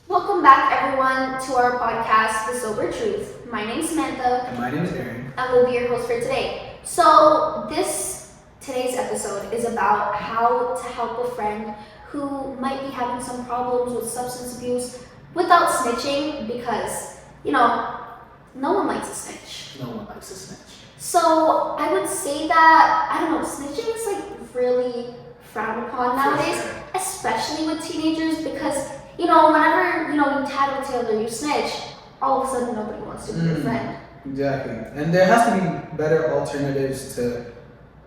Welcome back, everyone, to our podcast, The Sober Truth. My name is Samantha. And my name is Aaron. And we'll be your host for today. So, today's episode is about how to help a friend who might be having some problems with substance abuse without snitching, because, no one likes to snitch. No one likes to snitch. So, I would say that, snitching is really frowned upon nowadays, Sure. especially with teenagers, because whenever, you tattle tale or you snitch, all of a sudden nobody wants to be your friend. Exactly. And there has to be better alternatives to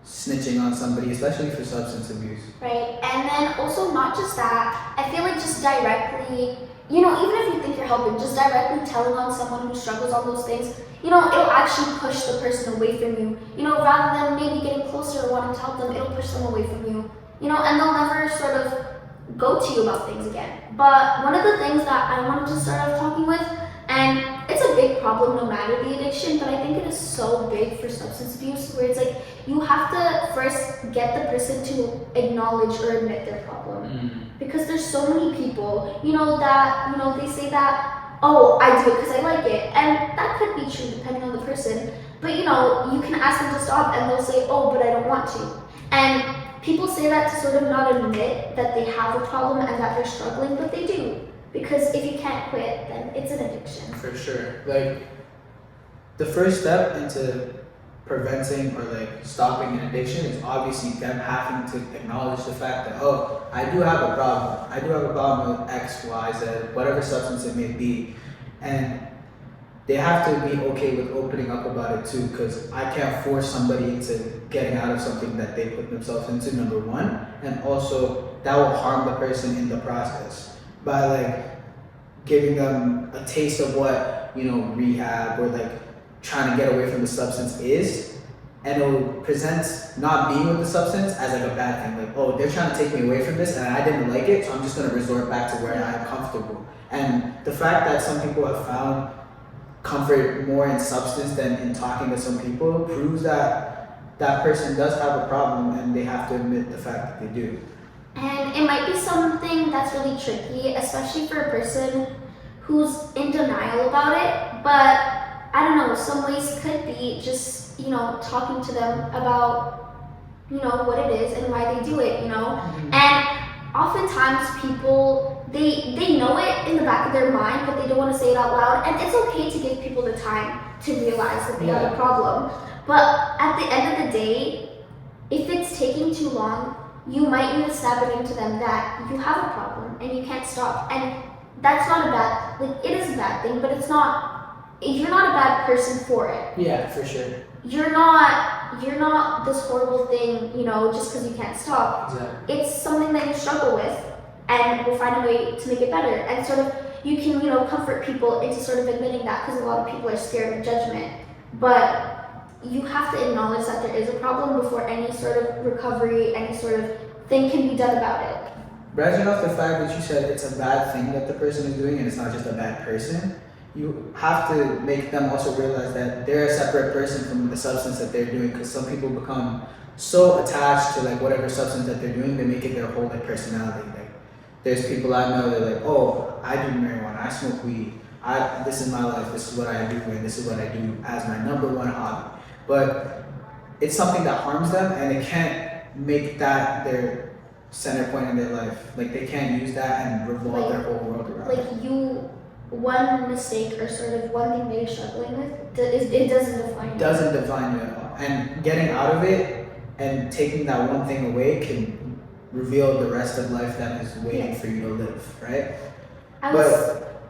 snitching on somebody, especially for substance abuse. Right? And then also not just that, I feel like just directly, even if you think you're helping, just directly telling on someone who struggles on those things, it'll actually push the person away from you. Rather than maybe getting closer or wanting to help them, it'll push them away from you. And they'll never sort of go to you about things again. But one of the things that I wanted to start off talking with, and it's a big problem no matter the addiction, but I think it is so big for substance abuse, where it's you have to first get the person to acknowledge or admit their problem. Because there's so many people, that, they say that, oh, I do it because I like it. And that could be true depending on the person. But, you can ask them to stop and they'll say, oh, but I don't want to. And people say that to sort of not admit that they have a problem and that they're struggling, but they do. Because if you can't quit, then it's an addiction. For sure. The first step into preventing or stopping an addiction is obviously them having to acknowledge the fact that, oh, I do have a problem. I do have a problem with X, Y, Z, whatever substance it may be. And they have to be okay with opening up about it too, because I can't force somebody into getting out of something that they put themselves into, number one, and also that will harm the person in the process by giving them a taste of what rehab or trying to get away from the substance is, and it'll present not being with the substance as a bad thing, oh, they're trying to take me away from this and I didn't like it, so I'm just going to resort back to where I'm comfortable. And the fact that some people have found comfort more in substance than in talking to some people proves that that person does have a problem and they have to admit the fact that they do. And it might be something that's really tricky, especially for a person who's in denial about it. But I don't know, some ways could be just, talking to them about, what it is and why they do it, And oftentimes people, they know it in the back of their mind, but they don't want to say it out loud. And it's okay to give people the time to realize that they have a problem. But at the end of the day, if it's taking too long, you might need to stab it into them that you have a problem and you can't stop. And that's not a bad, it is a bad thing, but you're not a bad person for it. Yeah, for sure. You're not this horrible thing, just because you can't stop. Exactly. It's something that you struggle with, and we'll find a way to make it better. And sort of, you can, comfort people into sort of admitting that, because a lot of people are scared of judgment. But you have to acknowledge that there is a problem before any sort of recovery, any sort of thing can be done about it. Branching off the fact that you said it's a bad thing that the person is doing and it's not just a bad person, you have to make them also realize that they're a separate person from the substance that they're doing, because some people become so attached to whatever substance that they're doing, they make it their whole personality. There's people I know that are oh, I do marijuana, I smoke weed, this is my life, this is what I do, and this is what I do as my number one hobby. But it's something that harms them, and they can't make that their center point in their life. They can't use that and revolve their whole world around. One mistake or sort of one thing that you're struggling with, it doesn't define you. It doesn't define you at all. And getting out of it and taking that one thing away can reveal the rest of life that is waiting for you to live, right?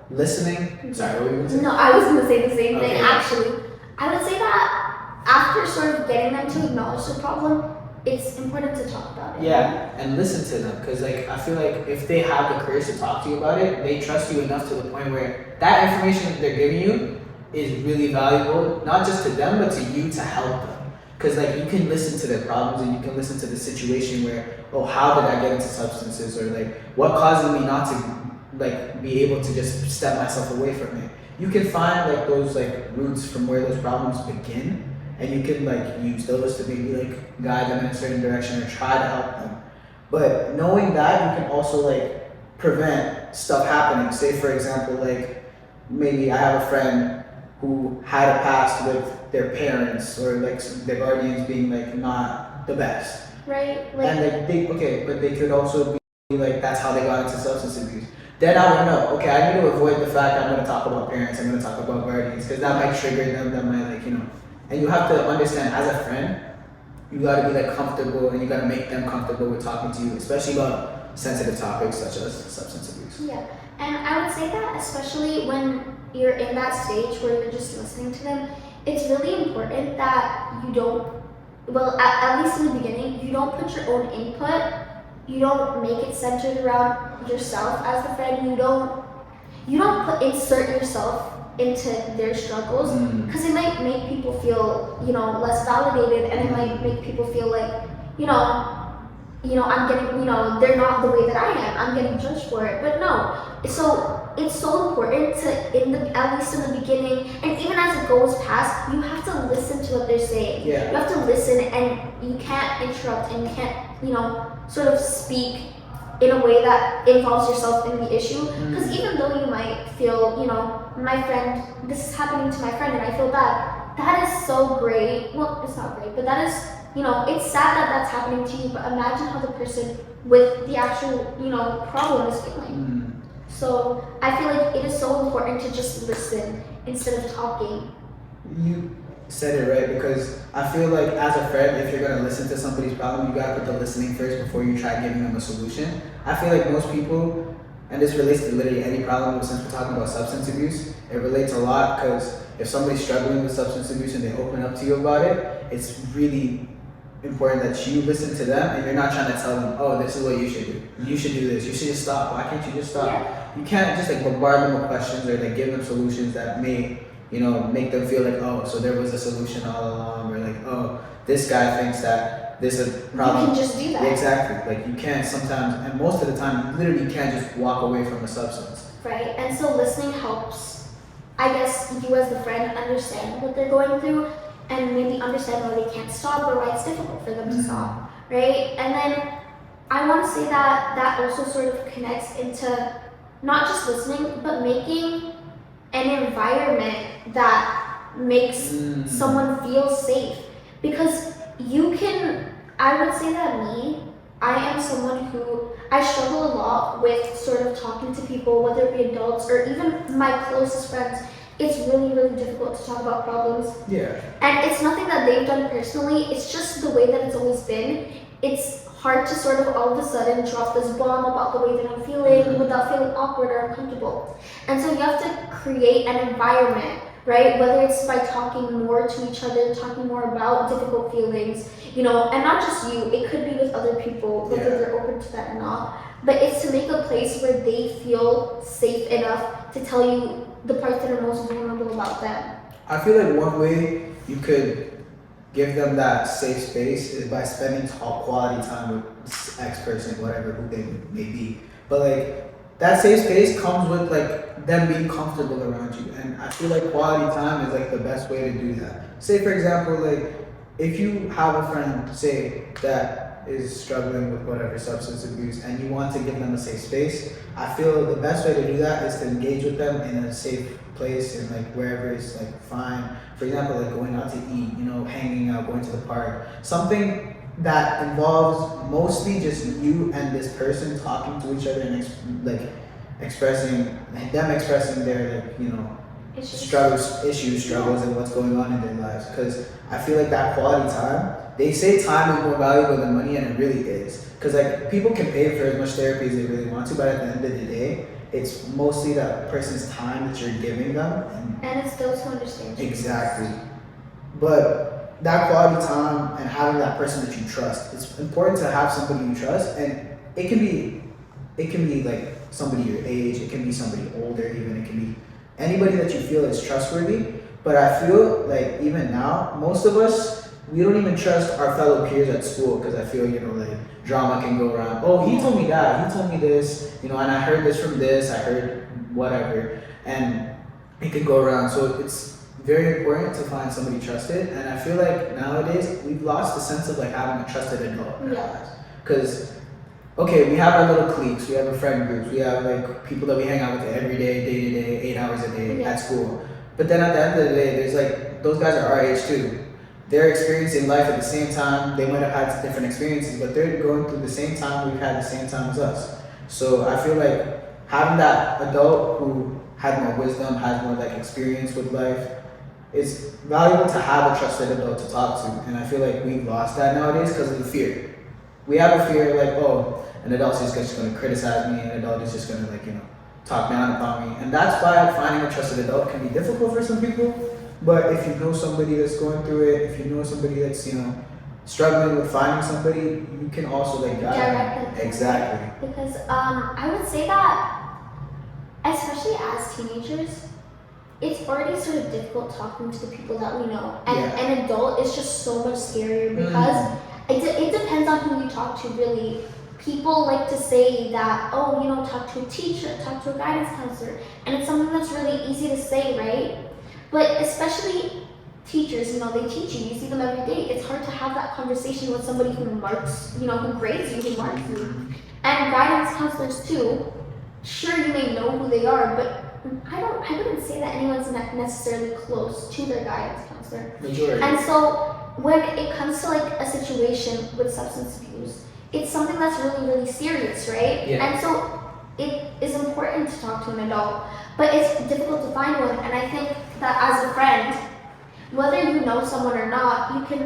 Listening, sorry, what were you going to say? No, I was going to say the same thing, Okay. actually. I would say that after sort of getting them to acknowledge the problem, it's important to talk about it. Yeah, and listen to them, because I feel like if they have the courage to talk to you about it, they trust you enough to the point where that information that they're giving you is really valuable, not just to them, but to you to help them. Because you can listen to their problems and you can listen to the situation where, oh, how did I get into substances, or what causes me not to be able to just step myself away from it. You can find those roots from where those problems begin, and you can use those to maybe guide them in a certain direction or try to help them. But knowing that, you can also prevent stuff happening. Say for example, like maybe I have a friend who had a past with their parents or like their guardians being like not the best. Right? Like, And like but they could also be like that's how they got into substance abuse. Then I would know, okay, I need to avoid the fact that I'm gonna talk about parents, I'm gonna talk about guardians, because that might trigger them, that might like, and you have to understand as a friend, you gotta be like comfortable and you gotta make them comfortable with talking to you, especially about sensitive topics such as substance abuse. yeah. And I would say that especially when you're in that stage where you're just listening to them, it's really important that you don't, well, at least in the beginning, you don't put your own input, you don't make it centered around yourself as the friend, you don't insert yourself into their struggles, because it might make people feel, less validated, and it might make people feel like, I'm getting, they're not the way that I am. I'm getting judged for it. But no. So it's so important to, at least in the beginning, and even as it goes past, you have to listen to what they're saying. Yeah. You have to listen, and you can't interrupt, and you can't, sort of speak in a way that involves yourself in the issue. Because even though you might feel, my friend, this is happening to my friend, and I feel bad. That is so great. Well, it's not great, but that is, it's sad that that's happening to you, but imagine how the person with the actual, problem is feeling. So I feel like it is so important to just listen instead of talking. You said it right, because I feel like as a friend, if you're gonna listen to somebody's problem, you gotta put the listening first before you try giving them a solution. I feel like most people, and this relates to literally any problem, since we're talking about substance abuse, it relates a lot, because if somebody's struggling with substance abuse and they open up to you about it, it's really important that you listen to them and you're not trying to tell them, oh, this is what you should do. You should do this. You should just stop. Why can't you just stop? Yeah. You can't just like bombard them with questions or like give them solutions that may, make them feel like, oh, so there was a solution all along, or like, oh, this guy thinks that this is a problem. You can just do that. Exactly. Like you can't sometimes, and most of the time, you literally can't just walk away from a substance. Right. And so listening helps, I guess, you as the friend understand what they're going through, and maybe understand why they can't stop or why it's difficult for them to stop, right? And then I want to say that also sort of connects into not just listening, but making an environment that makes someone feel safe. Because I would say that I am someone who, I struggle a lot with sort of talking to people, whether it be adults or even my closest friends. It's really, really difficult to talk about problems. Yeah. And it's nothing that they've done personally, it's just the way that it's always been. It's hard to sort of all of a sudden drop this bomb about the way that I'm feeling without feeling awkward or uncomfortable. And so you have to create an environment, right? Whether it's by talking more to each other, talking more about difficult feelings, and not just you, it could be with other people, whether they're open to that or not. But it's to make a place where they feel safe enough to tell you the parts that are most vulnerable about them. I feel like one way you could give them that safe space is by spending top quality time with X person, whatever who they may be. But like that safe space comes with like them being comfortable around you, and I feel like quality time is like the best way to do that. Say for example, like if you have a friend, say that is struggling with whatever substance abuse and you want to give them a safe space, I feel the best way to do that is to engage with them in a safe place and like wherever it's like fine. For example, like going out to eat, hanging out, going to the park, something that involves mostly just you and this person talking to each other and expressing their struggles and what's going on in their lives. Because I feel like that quality time, they say time is more valuable than money, and it really is. Because like people can pay for as much therapy as they really want to, but at the end of the day, it's mostly that person's time that you're giving them. And it's those who understand you. Exactly. But that quality time and having that person that you trust, it's important to have somebody you trust, and it can be like somebody your age, it can be somebody older even, it can be anybody that you feel is trustworthy. But I feel like even now, most of us, we don't even trust our fellow peers at school, because I feel, like drama can go around. Oh, he told me that, he told me this, and I heard this from this, I heard whatever, and it could go around. So it's very important to find somebody trusted, and I feel like nowadays we've lost the sense of like having a trusted adult in our lives. Because okay, we have our little cliques, we have our friend groups, we have like people that we hang out with every day to day, 8 hours a day Yeah. at school. But then at the end of the day, there's like those guys are our age too. They're experiencing life at the same time. They might have had different experiences, but they're going through the same time we've had the same time as us. So I feel like having that adult who has more wisdom, has more like experience with life, it's valuable to have a trusted adult to talk to. And I feel like we've lost that nowadays because of the fear. We have a fear like, oh, an adult's just going to criticize me, an adult is just going to like, talk down about me. And that's why finding a trusted adult can be difficult for some people. But if you know somebody that's going through it, if you know somebody that's, struggling with finding somebody, you can also like guide them. Direct them. Exactly. Because I would say that, especially as teenagers, it's already sort of difficult talking to the people that we know. And Yeah. an adult is just so much scarier because it depends on who you talk to, really. People like to say that, oh, talk to a teacher, talk to a guidance counselor. And it's something that's really easy to say, right? But especially teachers, they teach you see them every day. It's hard to have that conversation with somebody who marks, who grades you, who marks you. And guidance counselors too. Sure, you may know who they are, but I wouldn't say that anyone's not necessarily close to their guidance counselor. Majority. And so when it comes to like a situation with substance abuse, it's something that's really, really serious, right? Yeah. And so it is important to talk to an adult, but it's difficult to find one. And I think that as a friend, whether you know someone or not, you can,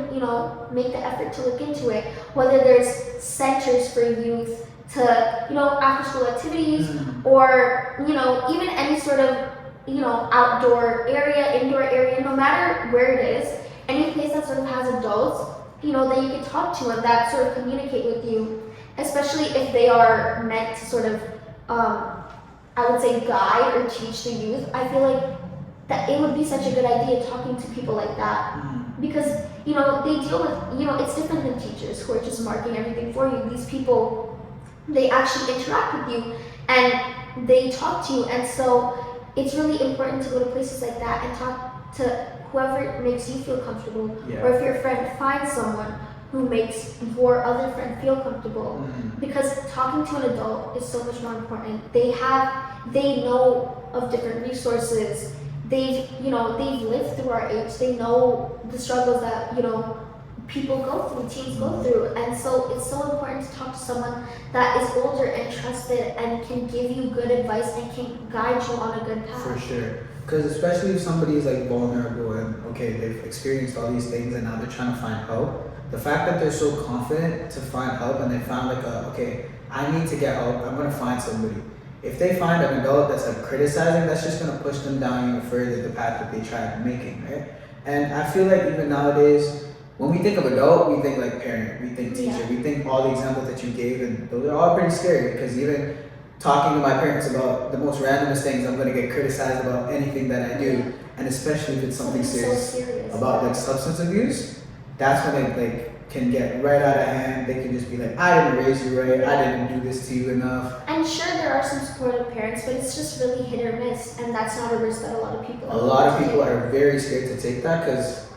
make the effort to look into it. Whether there's centers for youth to, after school activities, or, even any sort of, outdoor area, indoor area, no matter where it is, any place that sort of has adults, that you can talk to and that sort of communicate with you, especially if they are meant to sort of, I would say, guide or teach the youth. I feel like that it would be such a good idea talking to people like that, because they deal with, it's different than teachers who are just marking everything for you. These people, they actually interact with you and they talk to you, and so it's really important to go to places like that and talk to whoever makes you feel comfortable. Yeah. Or if your friend finds someone who makes your other friend feel comfortable, because talking to an adult is so much more important. They know of different resources. They've lived through our age. They know the struggles that, people go through, teens go through. And so it's so important to talk to someone that is older and trusted and can give you good advice and can guide you on a good path. For sure. Because especially if somebody is like vulnerable and they've experienced all these things and now they're trying to find help, the fact that they're so confident to find help and they found like I need to get help, I'm gonna find somebody. If they find an adult that's like criticizing, that's just gonna push them down even further the path that they tried making, right? And I feel like even nowadays, when we think of adult, we think like parent, we think teacher, we think all the examples that you gave, and those are all pretty scary because even talking to my parents about the most randomest things, I'm gonna get criticized about anything that I do, and especially if it's something serious about like substance abuse, that's when it like can get right out of hand. They can just be like, I didn't raise you right, I didn't do this to you enough. And sure, there are some supportive parents, but it's just really hit or miss, and that's not a risk that a lot of people. A lot of people are very scared to take that because,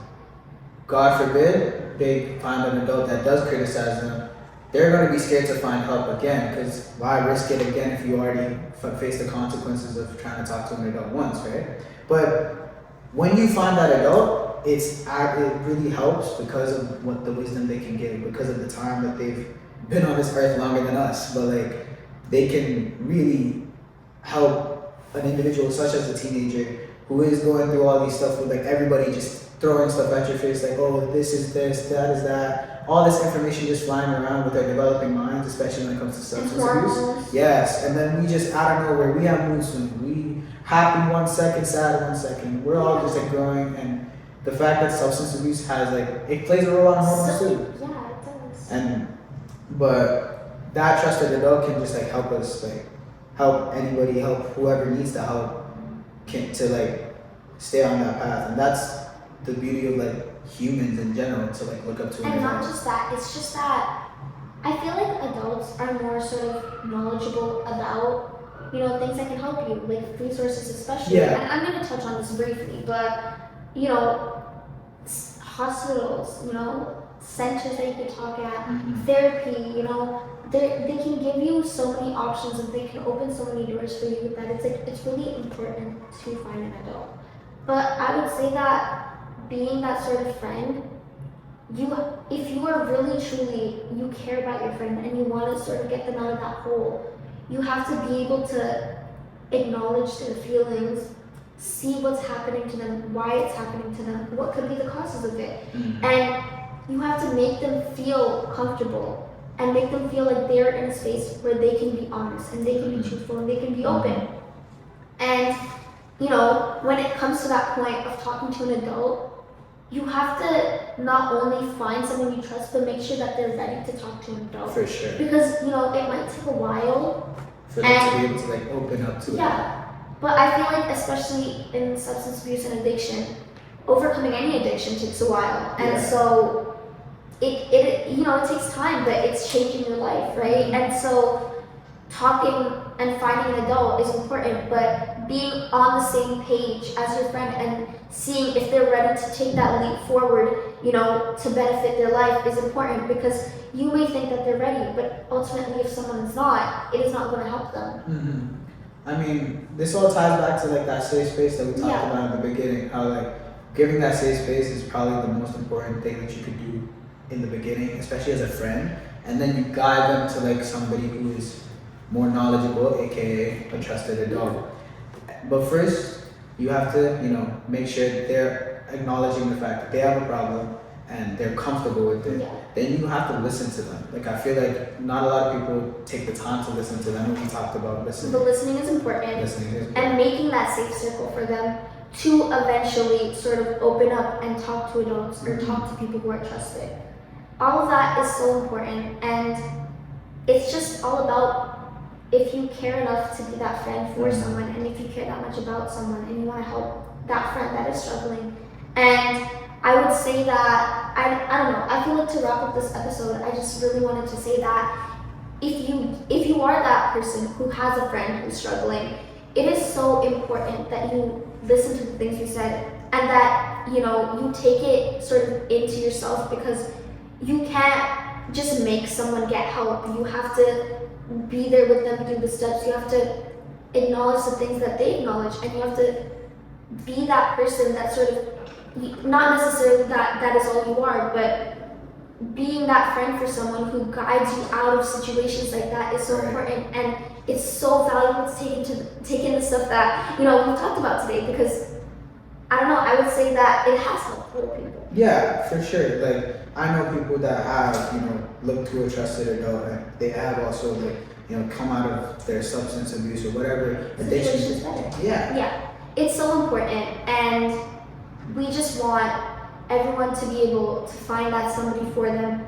God forbid, they find an adult that does criticize them. They're going to be scared to find help again because why risk it again if you already face the consequences of trying to talk to an adult once, right? But when you find that adult, it really helps because of what the wisdom they can give, because of the time that they've been on this earth longer than us. But like, they can really help an individual such as a teenager who is going through all these stuff with like everybody just throwing stuff at your face, like, oh, this is this, that is that, all this information just flying around with their developing minds, especially when it comes to substance abuse. Yes, and then we just out of nowhere, we have mood swings. We happy 1 second, sad 1 second. We're all just like growing, and the fact that substance abuse has like, it plays a role on hormones too. Yeah, it does. But that trusted adult can just like help us, like help anybody, help whoever needs the help to like stay on that path, and that's the beauty of like humans in general, to like look up to. And not just that, it's just that I feel like adults are more sort of knowledgeable about, things that can help you, like resources especially. Yeah. And I'm going to touch on this briefly, but, hospitals, centers that you can talk at, Mhm. therapy, you know, they can give you so many options and they can open so many doors for you that it's really important to find an adult. But I would say that being that sort of friend, if you are really truly, you care about your friend and you want to sort of get them out of that hole, you have to be able to acknowledge their feelings, see what's happening to them, why it's happening to them, what could be the causes of it. Mhm. And you have to make them feel comfortable and make them feel like they're in a space where they can be honest and they can be truthful and they can be open. And, you know, when it comes to that point of talking to an adult, you have to not only find someone you trust, but make sure that they're ready to talk to an adult. For sure. Because, you know, it might take a while. For them to be able to like open up to it. Yeah. But I feel like, especially in substance abuse and addiction, overcoming any addiction takes a while. And Yeah. so it you know, it takes time, but it's changing your life, right? And so talking and finding an adult is important, but being on the same page as your friend and seeing if they're ready to take that leap forward, you know, to benefit their life is important, because you may think that they're ready, but ultimately if someone's not, it is not going to help them. Mm-hmm. I mean, this all ties back to like that safe space that we talked Yeah. about at the beginning. How like giving that safe space is probably the most important thing that you could do in the beginning, especially as a friend, and then you guide them to like somebody who is more knowledgeable, aka a trusted adult. But first, you have to, you know, make sure that they're acknowledging the fact that they have a problem and they're comfortable with it. Yeah. Then you have to listen to them. Like I feel like not a lot of people take the time to listen to them. We talked about listening. The listening is important. Listening is important. And making that safe circle for them to eventually sort of open up and talk to adults or talk to people who are trusted. All of that is so important, and it's just all about if you care enough to be that friend for someone, and if you care that much about someone and you want to help that friend that is struggling. And I would say that, I don't know, I feel like to wrap up this episode, I just really wanted to say that if you are that person who has a friend who's struggling, it is so important that you listen to the things we said and that, you know, you take it sort of into yourself, because you can't just make someone get help. You have to be there with them through the steps. You have to acknowledge the things that they acknowledge, and you have to be that person that sort of, not necessarily that is all you are, but being that friend for someone who guides you out of situations like that is so important, and it's so valuable to take in the stuff that, you know, we talked about today, because I don't know, I would say that it has helped other people. Yeah, for sure. Like I know people that have, you know, looked to a trusted adult and they have also like, you know, come out of their substance abuse or whatever addiction. Situation's better. Yeah. Yeah, it's so important, and we just want everyone to be able to find that somebody for them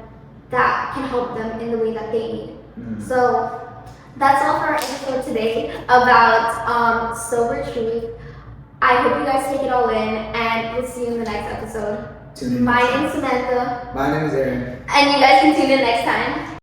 that can help them in the way that they need. So that's all for our episode today about sober truth. I hope you guys take it all in, and we'll see you in the next episode. Tune in. My name's Samantha. My name is Aaron. And you guys can tune in next time.